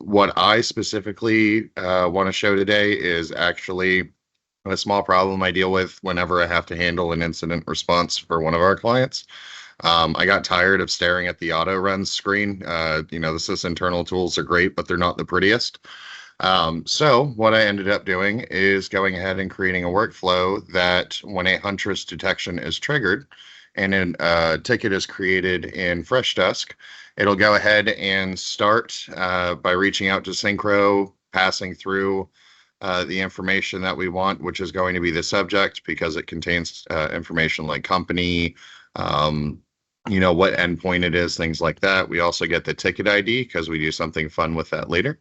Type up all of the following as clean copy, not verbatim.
What I specifically want to show today is actually a small problem I deal with whenever I have to handle an incident response for one of our clients. I got tired of staring at the auto runs screen. The sysinternal tools are great, but they're not the prettiest. So what I ended up doing is going ahead and creating a workflow that when a Huntress detection is triggered and a ticket is created in Freshdesk, it'll go ahead and start by reaching out to Syncro, passing through the information that we want, which is going to be the subject because it contains information like company, what endpoint it is, things like that. We also get the ticket ID because we do something fun with that later.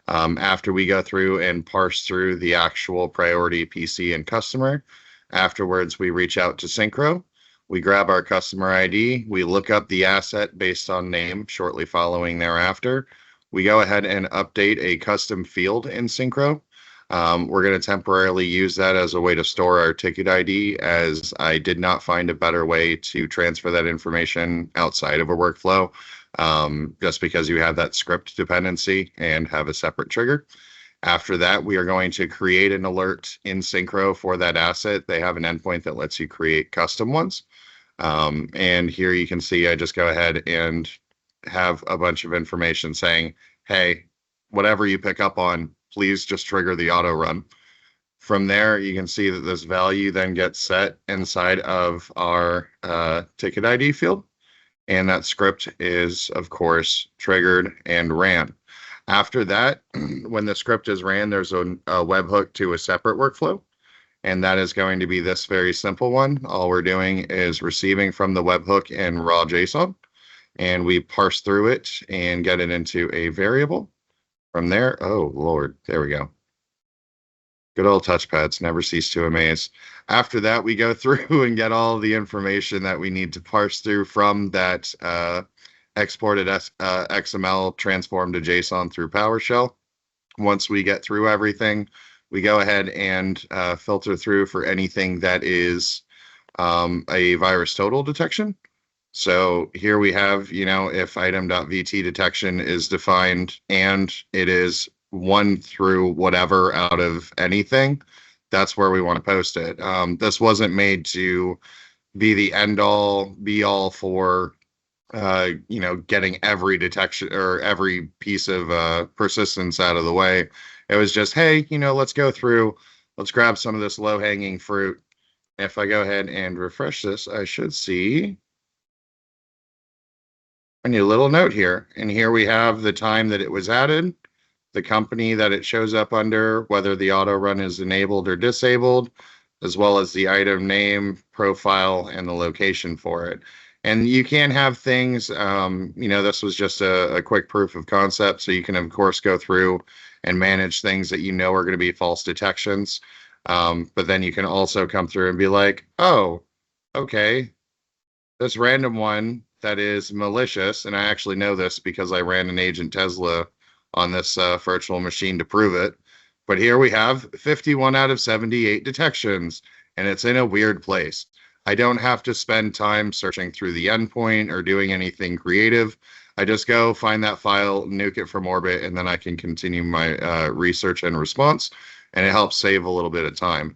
After we go through and parse through the actual priority PC and customer, afterwards we reach out to Syncro. We grab our customer ID. We look up the asset based on name shortly following thereafter. We go ahead and update a custom field in Syncro. We're going to temporarily use that as a way to store our ticket ID, as I did not find a better way to transfer that information outside of a workflow, just because you have that script dependency and have a separate trigger. After that, we are going to create an alert in Syncro for that asset. They have an endpoint that lets you create custom ones. And here you can see I just go ahead and have a bunch of information saying, hey, whatever you pick up on, please just trigger the auto run. From there, you can see that this value then gets set inside of our ticket ID field. And that script is, of course, triggered and ran. After that, when the script is ran, there's a webhook to a separate workflow. And that is going to be this very simple one. All we're doing is receiving from the webhook in raw JSON. And we parse through it and get it into a variable. From there, oh, Lord, there we go. Good old touchpads never cease to amaze. After that, we go through and get all the information that we need to parse through from that exported XML transformed to JSON through PowerShell. Once we get through everything, we go ahead and filter through for anything that is a virus total detection. So here we have, if item.vt detection is defined and it is 1 through whatever out of anything, that's where we want to post it. This wasn't made to be the end all be all for, getting every detection or every piece of persistence out of the way. It was just, hey, let's go through, let's grab some of this low hanging fruit. If I go ahead and refresh this, I should see a new little note here. And here we have the time that it was added, the company that it shows up under, whether the auto run is enabled or disabled, as well as the item name, profile, and the location for it. And you can have things, this was just a quick proof of concept. So you can, of course, go through and manage things that are going to be false detections. But then you can also come through and be like, oh, okay, this random one that is malicious, and I actually know this because I ran an Agent Tesla on this virtual machine to prove it. But here we have 51 out of 78 detections, and it's in a weird place. I don't have to spend time searching through the endpoint or doing anything creative. I just go find that file, nuke it from orbit, and then I can continue my research and response, and it helps save a little bit of time.